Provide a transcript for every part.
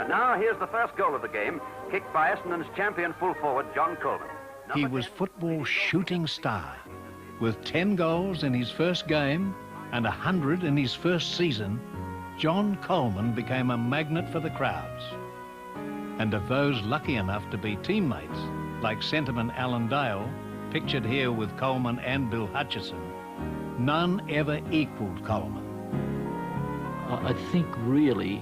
Now here's the first goal of the game, kicked by Essendon's champion full forward, John Coleman. He was football's shooting star. With 10 goals in his first game and 100 in his first season, John Coleman became a magnet for the crowds. And of those lucky enough to be teammates, like centreman Alan Dale, pictured here with Coleman and Bill Hutchison, none ever equalled Coleman. I think really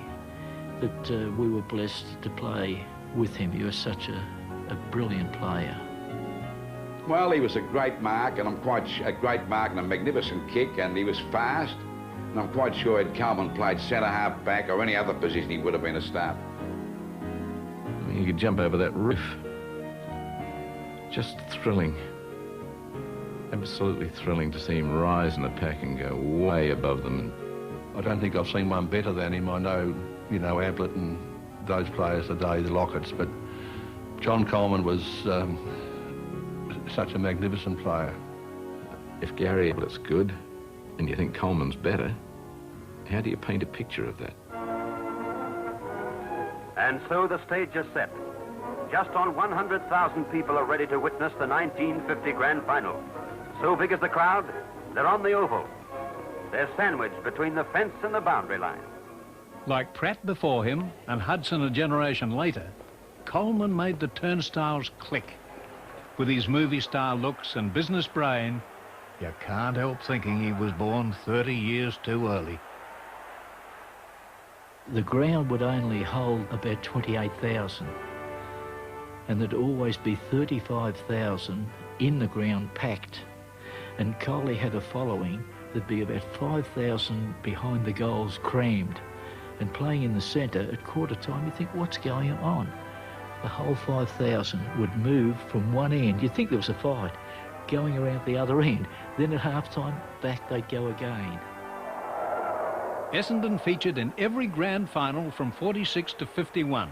that we were blessed to play with him. He was such a brilliant player. Well, he was a great mark, and a great mark and a magnificent kick, and he was fast. And I'm quite sure had Coleman played centre half back or any other position, he would have been a star. You could jump over that roof. Just thrilling. Absolutely thrilling to see him rise in the pack and go way above them. I don't think I've seen one better than him. I know, you know, Ablett and those players today, the Locketts, but John Coleman was such a magnificent player. If Gary Ablett's good and you think Coleman's better, how do you paint a picture of that? And so the stage is set. Just on 100,000 people are ready to witness the 1950 Grand Final. So big is the crowd, they're on the oval. They're sandwiched between the fence and the boundary line. Like Pratt before him and Hudson a generation later, Coleman made the turnstiles click. With his movie star looks and business brain, you can't help thinking he was born 30 years too early. The ground would only hold about 28,000, and there'd always be 35,000 in the ground packed. And Coley had a following. There'd be about 5,000 behind the goals crammed, and playing in the centre at quarter time, you think, what's going on? The whole 5,000 would move from one end. You'd think there was a fight going around the other end. Then at half-time, back they'd go again. Essendon featured in every grand final from 46 to 51,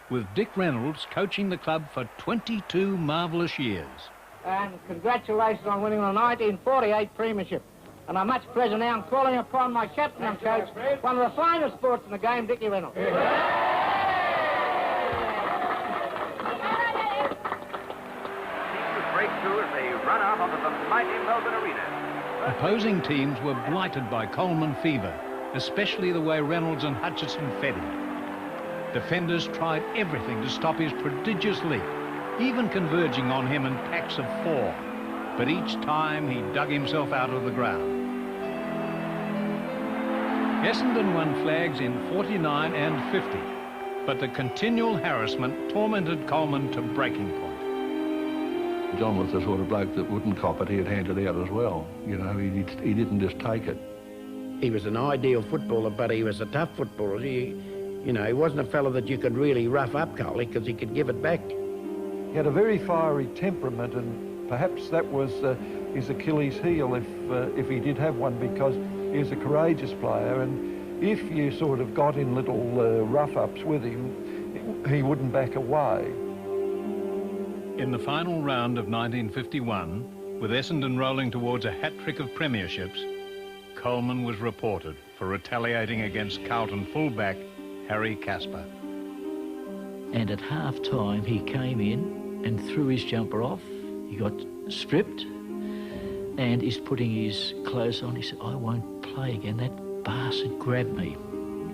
with Dick Reynolds coaching the club for 22 marvellous years. And congratulations on winning the 1948 premiership. And I'm much pleasure now in calling upon my captain and coach, one of the finest sports in the game, Dickie Reynolds. Break through as they run out onto the mighty Melbourne Arena. Opposing teams were blighted by Coleman fever, especially the way Reynolds and Hutchison fed him. Defenders tried everything to stop his prodigious leap, even converging on him in packs of 4. But each time he dug himself out of the ground. Essendon won flags in 49 and 50, but the continual harassment tormented Coleman to breaking point. John was the sort of bloke that wouldn't cop it, he'd hand it out as well. You know, he didn't just take it. He was an ideal footballer, but he was a tough footballer. You know, he wasn't a fellow that you could really rough up, Coley, because he could give it back. He had a very fiery temperament, and perhaps that was his Achilles heel if he did have one, because he was a courageous player, and if you sort of got in little rough-ups with him, he wouldn't back away. In the final round of 1951, with Essendon rolling towards a hat-trick of premierships, Coleman was reported for retaliating against Carlton fullback Harry Casper. And at half-time, he came in and threw his jumper off. He got stripped, and he's putting his clothes on. He said, I won't play again. That bastard grabbed me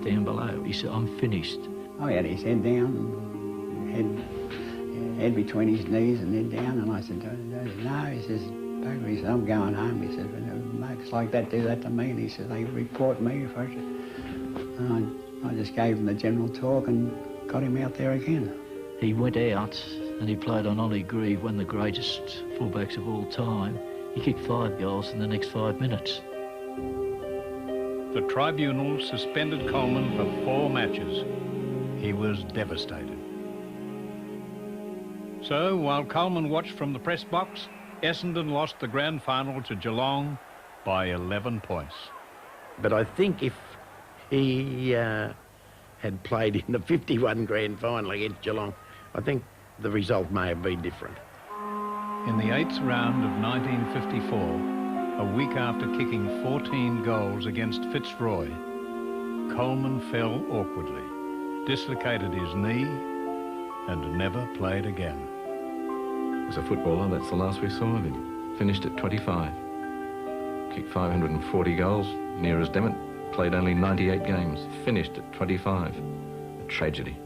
down below. He said, I'm finished. Oh, he had his head down, head between his knees and head down, and I said, no, he says, Bugger, he said, I'm going home. He said, mates like that do that to me, and he said, they report me if I should. And I just gave him the general talk and got him out there again. He went out and he played on Ollie Grieve, one of the greatest fullbacks of all time. He kicked 5 goals in the next 5 minutes. The tribunal suspended Coleman for 4 matches. He was devastated. So, while Coleman watched from the press box, Essendon lost the grand final to Geelong by 11 points. But I think if he had played in the 51 grand final against Geelong, I think the result may have been different. In the 8th round of 1954, a week after kicking 14 goals against Fitzroy, Coleman fell awkwardly. dislocated his knee and never played again. As a footballer, that's the last we saw of him. Finished at 25. Kicked 540 goals, near as Demmett. Played only 98 games. Finished at 25. A tragedy.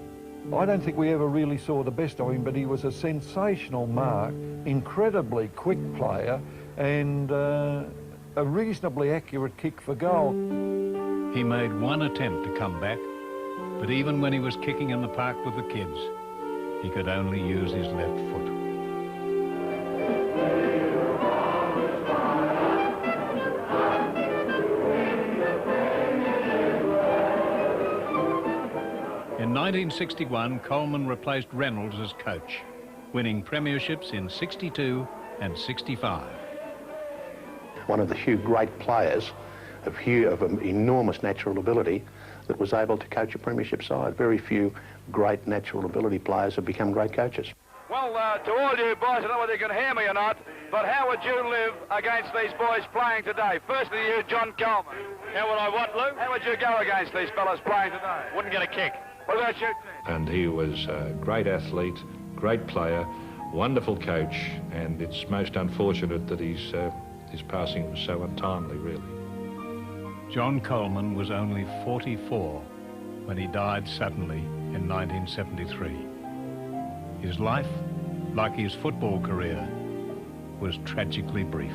I don't think we ever really saw the best of him, but he was a sensational mark, incredibly quick player, and a reasonably accurate kick for goal. He made one attempt to come back, but even when he was kicking in the park with the kids, he could only use his left foot. In 1961, Coleman replaced Reynolds as coach, winning premierships in 62 and 65. One of the few great players of enormous natural ability that was able to coach a premiership side. Very few great natural ability players have become great coaches. Well, to all you boys, I don't know whether you can hear me or not, but how would you live against these boys playing today? Firstly, you, John Coleman. How would I what, Lou? How would you go against these fellas playing today? Wouldn't get a kick. What about you? And he was a great athlete, great player, wonderful coach, and it's most unfortunate that his passing was so untimely, really. John Coleman was only 44 when he died suddenly in 1973. His life, like his football career, was tragically brief.